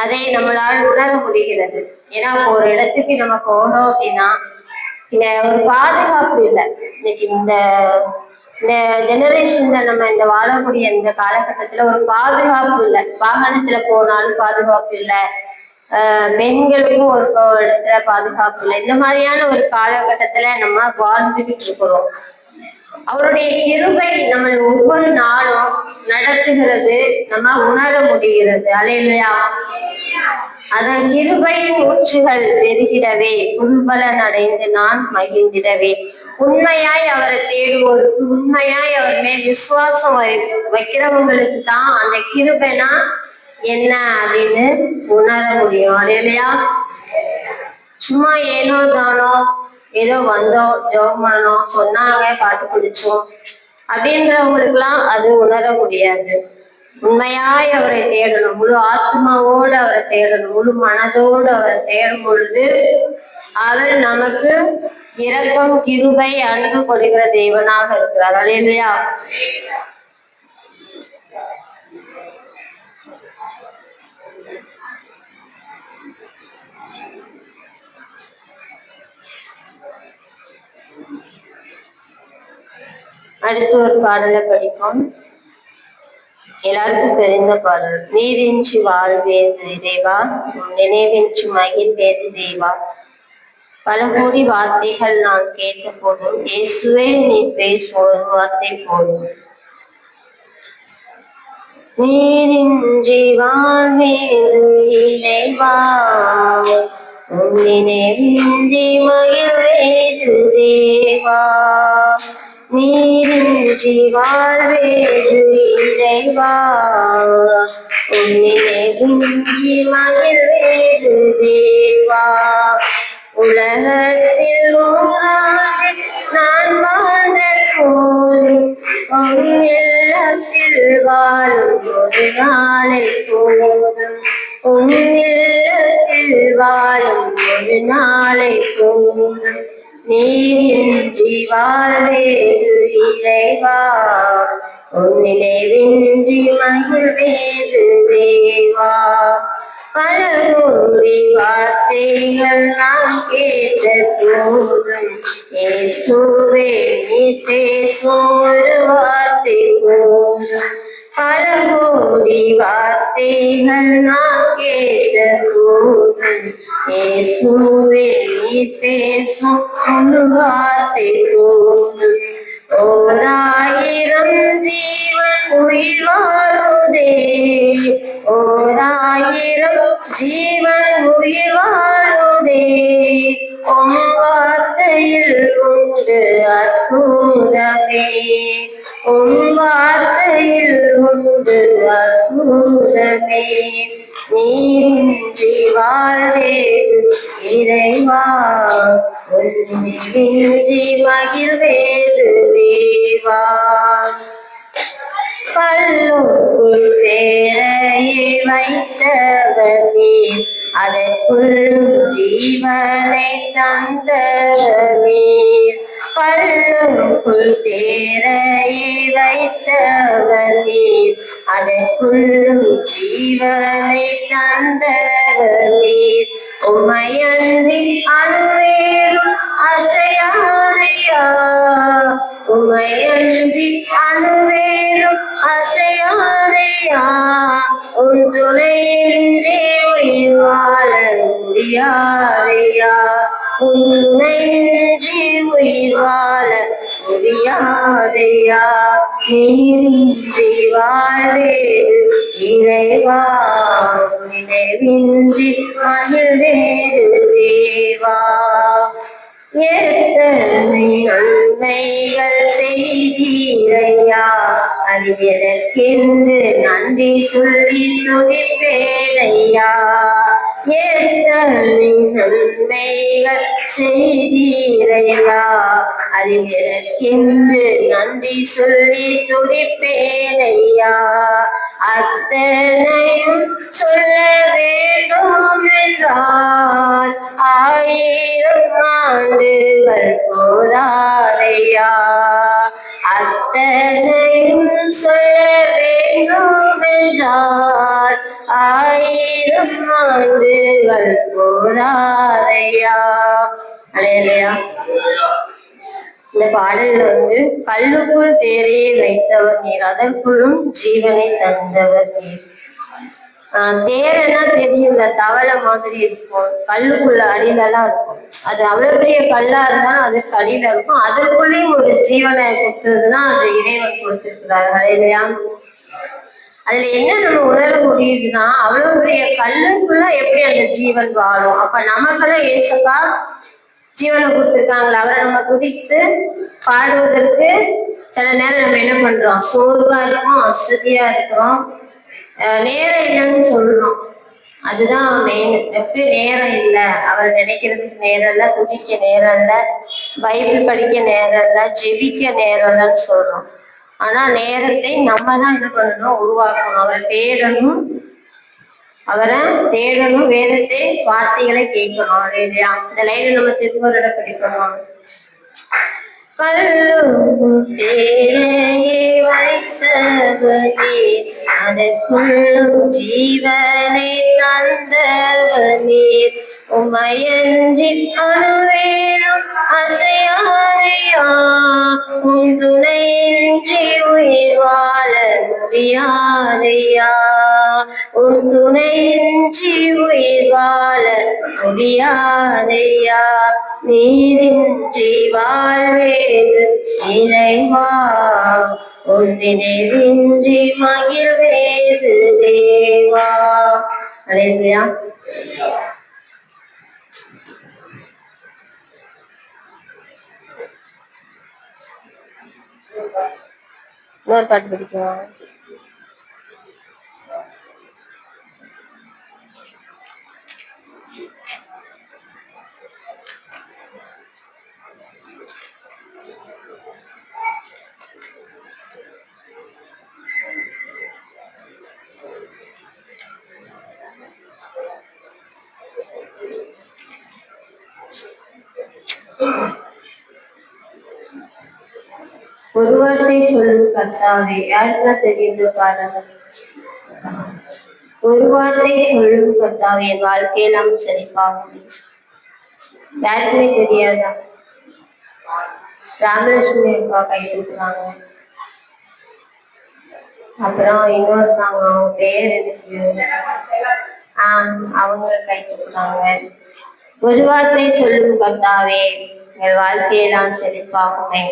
அதை நம்மளால் உணர முடிகிறது. ஏன்னா ஒரு இடத்துக்கு நம்ம போறோம் அப்படின்னா இங்க ஒரு பாதுகாப்பு இல்லை. இன்னைக்கு இந்த ஜெனரேஷன்ல நம்ம இந்த வாழக்கூடிய இந்த காலகட்டத்துல ஒரு பாதுகாப்பு இல்லை. வாகனத்துல போனாலும் பாதுகாப்பு இல்லை, பெண்களுக்கும் ஒரு இடத்துல பாதுகாப்பு இல்லை. இந்த மாதிரியான ஒரு காலகட்டத்துல நம்ம வாழ்ந்துகிட்டு இருக்கிறோம். அவருடைய கிருபை நம்ம ஒவ்வொரு நாளும் நடத்துகிறது, நம்ம உணர முடிகிறது. அல்லேலூயா. அதன் கிருபையின் ஊற்றுகள் பெருகிடவே புதுபலன் அடைந்து நான் மகிழ்ந்திடவே. உண்மையாய் அவரை தேடுவோருக்கு, உண்மையாய் அவர் மேல் விசுவாசம் வைக்கிறவங்களுக்கு தான் அந்த கிருபைனா என்ன அப்படின்னு உணர முடியும். அல்லேலூயா. சும்மா ஏனோ தானோ ஏதோ வந்தோம், ஜெபம் பண்ணோம், சொன்னாங்க, பாட்டு பிடிச்சோம் அப்படின்றவங்களுக்கு எல்லாம் அது உணர முடியாது. உண்மையாய் அவரை தேடணும், முழு ஆத்மாவோடு அவரை தேடணும், முழு மனதோடு அவரை தேடும் பொழுது அவர் நமக்கு இரக்கம், கிருபை, அன்பு கொடுக்கிற தேவனாக இருக்கிறார். அல்லேலூயா. அடுத்து ஒரு பாடலை படிப்போம். எல்லாருக்கும் தெரிந்த பாடல். நீரின்றி வாழ்வேது தேவா, நினைவின்றி மகிழ்வேது தேவா. பல கோடி வார்த்தைகள் நான் கேட்ட போதும் இயேசுவே நீ பேசும் ஒரு வார்த்தை போதும். நீரின்றி வாழ்வேது இறைவா, நினைவின்றி மகிழ்வேது தேவா. நீரின்றி வாழ்வேது இறைவா, நினைவின்றி மகிழ்வேது தேவா. உலகத்தில் ஓராண்டு நான் வாழ்ந்த போது இல்லத்தில் வாழும் ஒரு நாளை போதும். இல்லத்தில் வாழும் ஒரு நாளை போதும். நீரின்றி வாழ்வேது இறைவா, நினைவின்றி மகிழ்வேது தேவா. பல கோடி வார்த்தைகள் நாம் கேட்ட போதும் இயேசுவே நீ பேசும் ஒரு வார்த்தை போதும். பல கோடி வார்த்தைகள் நாம் கேட்ட போதும் இயேசுவே நீ பேசும் ஒரு வார்த்தை போதும். ஓராயிரம் ஜீவன் உயிர் வாழுதே, ஓராயிரம் ஜீவன் உயிர் வாழுதே. உம் வார்த்தையில் உண்டு அற்புதமே, உம் வார்த்தையில் உண்டு அற்புதமே. நீரின்றி வாழ்வேது இறைவா, நினைவின்றி மகிழ்வேது தேவா. கல்லுக்குள் பேரையை வைத்தவர் நீர், அதற்குள் ஜீவனை தந்தவர் நீர். கல்லுக்குள் தேரையை வைத்தவர் நீர், அதற்குள்ளும் ஜீவனை தந்தவர் நீர். உமையன்றி அணுவேலும் அசையாதையா, உமையன்றி அணுவேலும் அசையாதையா. உன் துணையின்றி உயிர் வாழ முடியாதையா, உன்னையின்றி உயிர் வாழ முடியாதையா. நீரின்றி வாழ்வேது இறைவா, நினைவின்றி மகிழ்வேது தேவா. எத்தனை நன்மைகள் செய்தீரையா, அது எதற்கென்று நன்றி சொல்லி துதிப்பேனையா. எத்தனை நன்மைகள் செய்தீரையா, அது எதற்கென்று நன்றி சொல்லி துதிப்பேனையா. அத்தனையும் சொல்ல வேண்டும் என்றால் ஆயிரம் ஆண்டுகள் போதாதையா, அத்தனையும் சொல்ல வேண்டும் என்றால் ஆயிரம் ஆண்டுகள் போதாதையா. அலையா இந்த பாடல்ல கல்லுக்குள் தேரையை வைத்தவர் நீர், அதற்குள்ளும் ஜீவனை தந்தவர் நீர். தேரைன்னா தெரியும்ல, தவளை மாதிரி இருக்கும், கல்லுக்குள்ள அடியிலலாம் இருக்கும். அது அவ்வளவு பெரிய கல்லா இருந்தாலும் அதற்கு அடியில இருக்கும். அதற்குள்ளேயும் ஒரு ஜீவனை கொடுத்ததுன்னா அது இறைவன் கொடுத்திருக்கிறார்கள் இல்லையா. அதுல என்ன நம்ம உணர முடியுதுன்னா, அவ்வளவு பெரிய கல்லுக்குள்ள எப்படி அந்த ஜீவன் வாழும். அப்ப நமக்கெல்லாம் ஏசப்பா ஜீவனை கொடுத்துருக்காங்களா. அவரை நம்ம துதித்து பாடுவதற்கு சில நேரம் நம்ம என்ன பண்றோம், சோர்வா இருக்கோம், அசதியா இருக்கிறோம், நேரம் இல்லைன்னு சொல்றோம். அதுதான் மெயின். எனக்கு நேரம் இல்லை, அவர் நினைக்கிறதுக்கு நேரம் இல்லை, துதிக்க நேரம் இல்லை, பைபிள் படிக்க நேரம் இல்லை, ஜெபிக்க நேரம் இல்லைன்னு சொல்றோம். ஆனா நேரத்தை நம்ம தான் என்ன பண்ணணும், உருவாக்கணும். அவரை தேடணும், வேதத்தை வார்த்தைகளை கேட்கணும் இல்லையா. இந்த லைனை நம்ம திருக்குறளை படிக்கணும். தேரையே வைத்தவனே, அதற்குள்ளும் ஜீவனை தந்தவனீர், உமையன்றி அணுவேலும் அசையாதையா, உன் துணையின்றி உயிர் வாழ முடியாதையா, உன் துணையின்றி உயிர் வாழ முடியாதையா, நீரின்றி வாழ்வேது இறைவா, ஒன்றினின்றி மகிழ்வேது தேவா. அல்லேலூயா. இன்னொரு பாட்டு படிக்கலாம். ஒரு வார்த்தை சொல்லும் கர்த்தாவே. யாருக்கெல்லாம் தெரியும் பாடல்? ஒரு வார்த்தை சொல்லும் கர்த்தாவே, என் வாழ்க்கையெல்லாம் செழிப்பாகும். யாருக்குமே தெரியாதா? ராமலட்சுமி அக்கா கை கொடுக்குறாங்க. அப்புறம் இன்னொருத்தாங்க, அவங்க பேர் எனக்கு அவங்க கை கொடுக்குறாங்க. ஒரு வார்த்தை சொல்லும் கர்த்தாவே, என் வாழ்க்கையெல்லாம் செழிப்பாகுமே.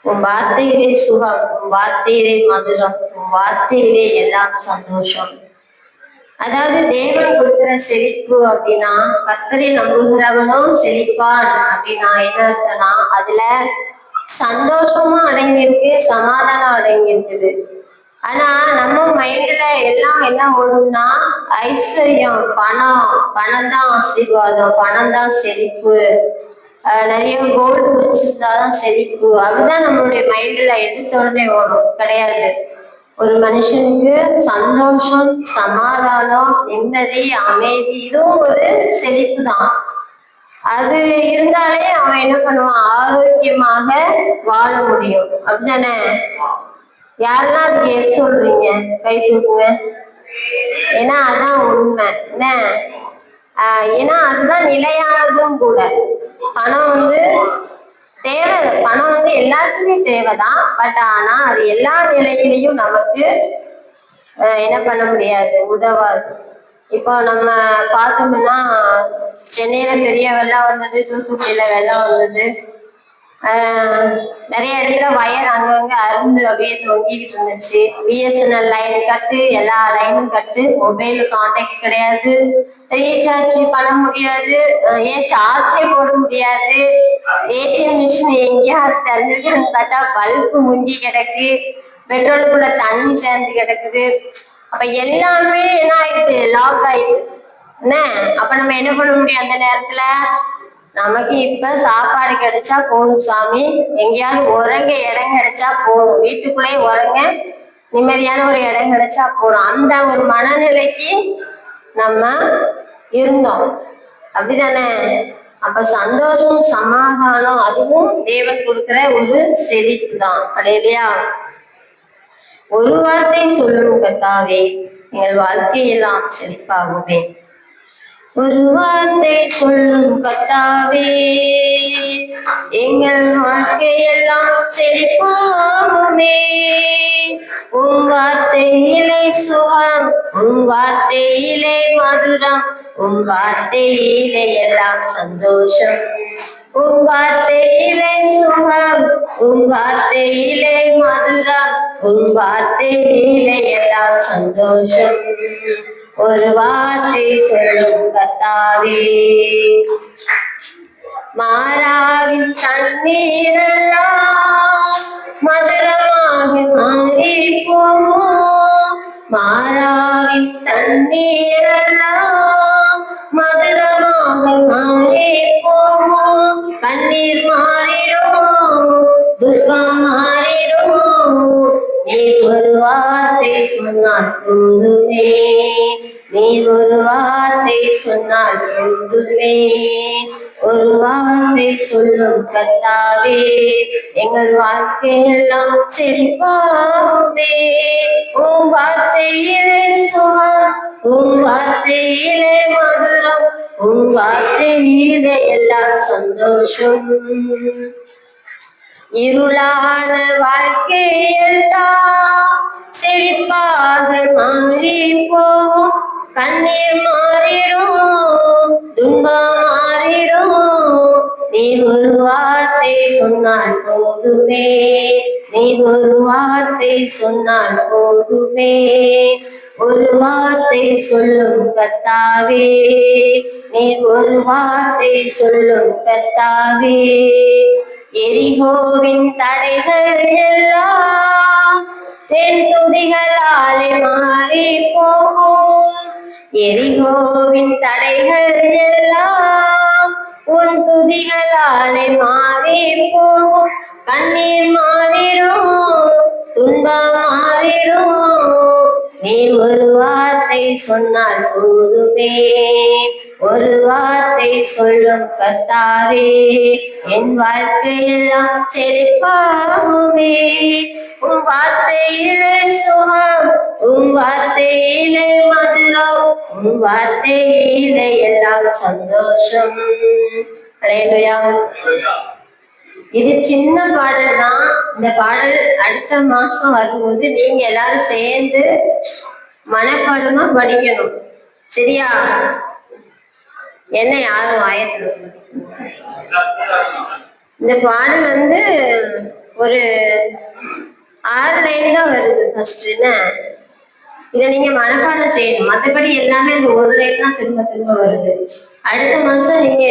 உன் வார்த்தையிலே சுகம், உன் வார்த்தையிலே மதுரம், உன் வார்த்தையிலே எல்லாம் சந்தோஷம். அதாவது தேவன் கொடுக்கிற செழிப்பு அப்படின்னா, கர்த்தரை நம்புகிறவனும் செழிப்பான் அப்படின்னா என்ன அர்த்தம்னா, அதுல சந்தோஷமும் அடங்கியிருக்கு, சமாதானம் அடங்கியிருக்குது. ஆனா நம்ம மைண்ட்ல எல்லாம் என்ன ஓடும்னா, ஐஸ்வர்யம், பணம் தான் ஆசீர்வாதம், பணம் தான் செழிப்பு, நிறைய கோல்டு வச்சிருந்தாதான் செழிப்பு, அப்படிதான் நம்மளுடைய மைண்ட்ல எடுத்த உடனே ஓடும். கிடையாது. ஒரு மனுஷனுக்கு சந்தோஷம், சமாதானம், நிம்மதி, அமைதி, இதுவும் ஒரு செழிப்பு தான். அது இருந்தாலே அவன் என்ன பண்ணுவான், ஆரோக்கியமாக வாழ முடியும். அப்படித்தானே? யாரெல்லாம் அதுக்கு எஸ் சொல்றீங்க? கை தூக்குங்க. ஏன்னா அதான் உண்மை. என்ன? ஏன்னா அதுதான் நிலையானதும் கூட. பணம் தேவை, பணம் எல்லாருக்குமே தேவைதான். பட் ஆனா அது எல்லா நிலையிலையும் நமக்கு என்ன பண்ண முடியாது, உதவாது. இப்போ நம்ம பார்த்தோம்னா, சென்னையில பெரிய வெள்ளம் வந்தது, தூத்துக்குடியில வெள்ளம் வந்தது, நிறைய இடத்துல வயர் அங்கங்க அருந்து அப்படியே தொங்கிட்டு இருந்துச்சு. பிஎஸ்என்எல் லைன் கட்டு, எல்லா லைனும் கட்டு, மொபைல் கான்டாக்ட் கிடையாது, ரீசார்ஜ் பண்ண முடியாது, ஏன் சார்ஜே போட முடியாது, ஏடிஎம் மிஷின் எங்கேயாவது திறந்துருக்குன்னு பார்த்தா பல்பு முங்கி கிடக்கு, பெட்ரோலுக்குள்ள தண்ணி சேர்ந்து கிடக்குது. அப்ப எல்லாமே என்ன ஆயிடுது, லாக் ஆயிடுது. என்ன அப்ப நம்ம என்ன பண்ண முடியும் அந்த நேரத்துல? நமக்கு இப்ப சாப்பாடு கிடைச்சா போதும் சாமி, எங்கேயாவது உறங்க இடம் கிடைச்சா போதும், வீட்டுக்குள்ளே உறங்க நிம்மதியான ஒரு இடம் கிடைச்சா போதும், அந்த ஒரு மனநிலைக்கு நம்ம இருந்தோம். அப்படிதானே? அப்ப சந்தோஷம் சமாதானம் அதுவும் தேவன் கொடுக்கிற ஒரு செழிப்பு தான். இல்லையா? ஒரு வார்த்தை சொல்லும் கர்த்தாவே எங்கள் வாழ்க்கையெல்லாம் செழிப்பாகுமே. ஒரு வார்த்தை சொல்லும் கர்த்தாவே எங்கள் வாழ்க்கையெல்லாம் செழிப்பாகுமே. உன் வார்த்தையிலே சுகம், உன் வார்த்தையிலே மதுரம், உன் வார்த்தையிலே எல்லாம் சந்தோஷம். உன் வார்த்தையிலே சுகம், உன் வார்த்தையிலே மதுரம், உன் வார்த்தையிலே எல்லாம் சந்தோஷம். ஒரு வார்த்தை சொல்லும் கர்த்தாவே. மாறாவின் தண்ணீரெல்லாம் மதுரமாக மாறி போகும். மாறாவின் தண்ணீரெல்லாம் மதுரமாக மாறி போகும். கண்ணீர் மாறிடும், துக்கம் மாறிடும். நீ ஒரு வார்த்தை சொன்னால் போதுமே. நீ ஒரு வார்த்தை சொன்னால் போதுமே. ஒரு வார்த்தை சொல்லும் கர்த்தாவே எங்கள் வாழ்க்கையெல்லாம் செழிப்பாகுமே. உன் வார்த்தையிலே சுகம், உன் வார்த்தையிலே மதுரம், உன் வார்த்தையிலே எல்லாம் சந்தோஷம். இருளான வாழ்க்கையெல்லாம் செழிப்பாக மாறி போகும். கண்ணீர் மாறிடும், துன்பம் மாறிடும். நீ ஒரு வார்த்தை சொன்னால் போதுமே. நீ ஒரு வார்த்தை சொன்னால் போதுமே. ஒரு வார்த்தை சொல்லும் கர்த்தாவே, நீ ஒரு வார்த்தை சொல்லும் கர்த்தாவே. எரிகோவின் தடைகள் எல்லாம் தென் துதிகளாலே மாறி போகும். எரிகோவின் தடைகள் எல்லாம் உன் துதிகளாலே மாறி போகும். கண்ணீர் மாறிடும், துன்பம் மாறிடும். நீ ஒரு வார்த்தை சொன்னால் போதுமே. ஒரு வார்த்தை சொல்லும் கர்த்தாவே என் வாழ்க்கையெல்லாம் செழிப்பாகுமே. உன் வார்த்தையிலே சுகம், உன் வார்த்தையிலே மதுரம், உன் வார்த்தையிலே எல்லாம் சந்தோஷம். அல்லேலூயா. இது சின்ன பாடல் தான். இந்த பாடல் அடுத்த மாசம் வரும்போது நீங்க எல்லாரும் சேர்ந்து மனப்பாடமா படிக்கணும். சரியா? என்ன யாரும் ஆயத்துல இந்த பாடல் ஒரு 6 லைன் தான் வருது ஃபர்ஸ்ட். இதை நீங்க மனப்பாடம் செய்யணும். மற்றபடி எல்லாமே அந்த ஒரு லைன் தான் திரும்ப திரும்ப வருது. அடுத்த மாசம் நீங்க